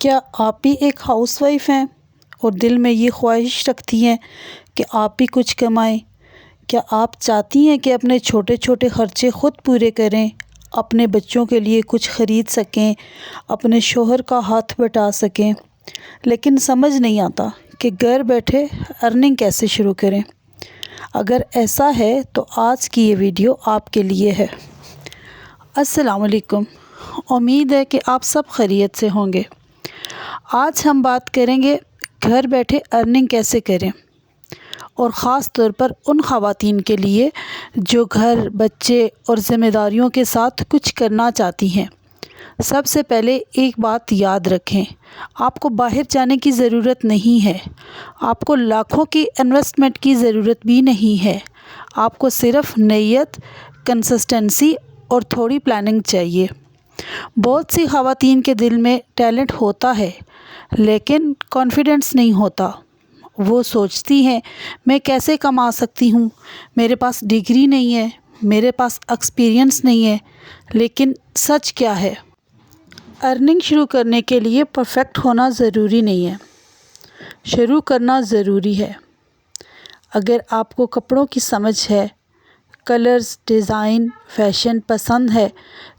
کیا آپ بھی ایک ہاؤس وائف ہیں اور دل میں یہ خواہش رکھتی ہیں کہ آپ بھی کچھ کمائیں؟ کیا آپ چاہتی ہیں کہ اپنے چھوٹے چھوٹے خرچے خود پورے کریں، اپنے بچوں کے لیے کچھ خرید سکیں، اپنے شوہر کا ہاتھ بٹا سکیں، لیکن سمجھ نہیں آتا کہ گھر بیٹھے ارننگ کیسے شروع کریں؟ اگر ایسا ہے تو آج کی یہ ویڈیو آپ کے لیے ہے۔ السلام علیکم، امید ہے کہ آپ سب خیریت سے ہوں گے۔ آج ہم بات کریں گے گھر بیٹھے ارننگ کیسے کریں، اور خاص طور پر ان خواتین کے لیے جو گھر، بچے اور ذمہ داریوں کے ساتھ کچھ کرنا چاہتی ہیں۔ سب سے پہلے ایک بات یاد رکھیں، آپ کو باہر جانے کی ضرورت نہیں ہے، آپ کو لاکھوں کی انویسٹمنٹ کی ضرورت بھی نہیں ہے، آپ کو صرف نیت، کنسسٹنسی اور تھوڑی پلاننگ چاہیے۔ بہت سی خواتین کے دل میں ٹیلنٹ ہوتا ہے لیکن کانفیڈنس نہیں ہوتا۔ وہ سوچتی ہیں میں کیسے کما سکتی ہوں، میرے پاس ڈگری نہیں ہے، میرے پاس ایکسپیرینس نہیں ہے۔ لیکن سچ کیا ہے؟ ارننگ شروع کرنے کے لیے پرفیکٹ ہونا ضروری نہیں ہے، شروع کرنا ضروری ہے۔ اگر آپ کو کپڑوں کی سمجھ ہے، کلرز، ڈیزائن، فیشن پسند ہے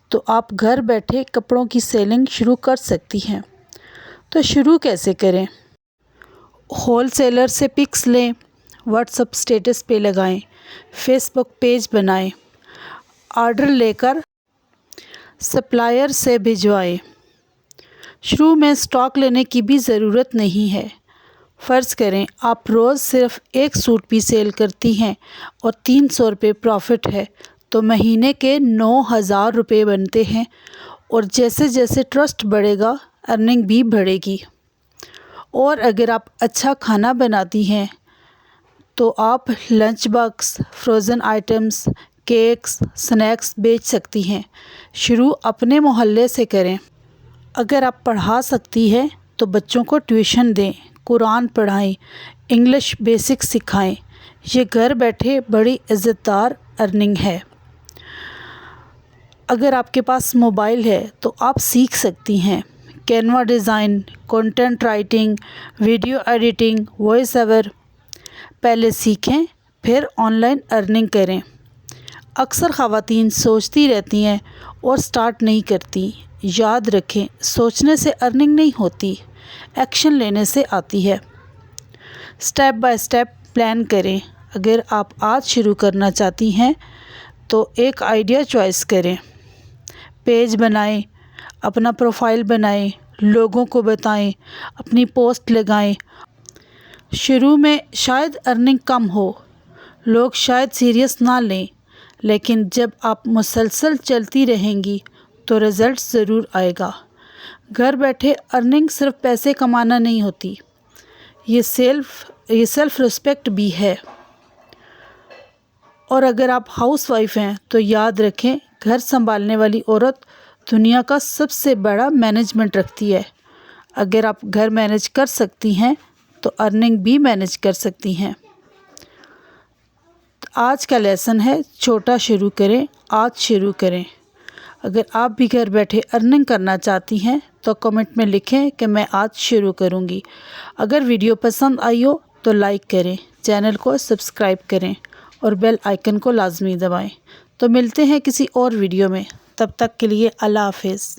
تو آپ گھر بیٹھے کپڑوں کی سیلنگ شروع کر سکتی ہیں۔ تو شروع کیسے کریں؟ ہول سیلر سے پکس لیں، واٹس ایپ اسٹیٹس پہ لگائیں، فیس بک پیج بنائیں، آرڈر لے کر سپلائر سے بھجوائیں۔ شروع میں اسٹاک لینے کی بھی ضرورت نہیں ہے۔ فرض کریں آپ روز صرف ایک سوٹ بھی سیل کرتی ہیں اور 300 روپے پروفٹ ہے تو مہینے کے 9,000 روپے بنتے ہیں، اور جیسے جیسے ٹرسٹ بڑھے گا ارننگ بھی بڑھے گی۔ اور اگر آپ اچھا کھانا بناتی ہیں تو آپ lunch box, frozen items, cakes, snacks بیچ سکتی ہیں۔ شروع اپنے محلے سے کریں۔ اگر آپ پڑھا سکتی ہیں تو بچوں کو ٹیوشن دیں، قرآن پڑھائیں، انگلش بیسک سکھائیں۔ یہ گھر بیٹھے بڑی عزت دار ارننگ ہے۔ اگر آپ کے پاس موبائل ہے تو آپ سیکھ سکتی ہیں Canva design, content writing, video editing, voice over. پہلے سیکھیں پھر آن لائن ارننگ کریں۔ اکثر خواتین سوچتی رہتی ہیں اور سٹارٹ نہیں کرتی۔ یاد رکھیں، سوچنے سے ارننگ نہیں ہوتی، ایکشن لینے سے آتی ہے۔ سٹیپ بائی سٹیپ پلان کریں۔ اگر آپ آج شروع کرنا چاہتی ہیں تو ایک آئیڈیا چوائس کریں، پیج بنائیں، اپنا پروفائل بنائیں، لوگوں کو بتائیں، اپنی پوسٹ لگائیں۔ شروع میں شاید ارننگ کم ہو، لوگ شاید سیریس نہ لیں، لیکن جب آپ مسلسل چلتی رہیں گی تو رزلٹ ضرور آئے گا۔ گھر بیٹھے ارننگ صرف پیسے کمانا نہیں ہوتی، یہ سیلف رسپیکٹ بھی ہے۔ اور اگر آپ ہاؤس وائف ہیں تو یاد رکھیں، گھر سنبھالنے والی عورت دنیا کا سب سے بڑا مینجمنٹ رکھتی ہے۔ اگر آپ گھر مینج کر سکتی ہیں تو ارننگ بھی مینج کر سکتی ہیں۔ آج کا لیسن ہے، چھوٹا شروع کریں، آج شروع کریں۔ اگر آپ بھی گھر بیٹھے ارننگ کرنا چاہتی ہیں تو کمنٹ میں لکھیں کہ میں آج شروع کروں گی۔ اگر ویڈیو پسند آئی ہو تو لائک کریں، چینل کو سبسکرائب کریں اور بیل آئیکن کو لازمی دبائیں۔ تو ملتے ہیں کسی اور ویڈیو میں، تب تک کے لیے اللہ حافظ۔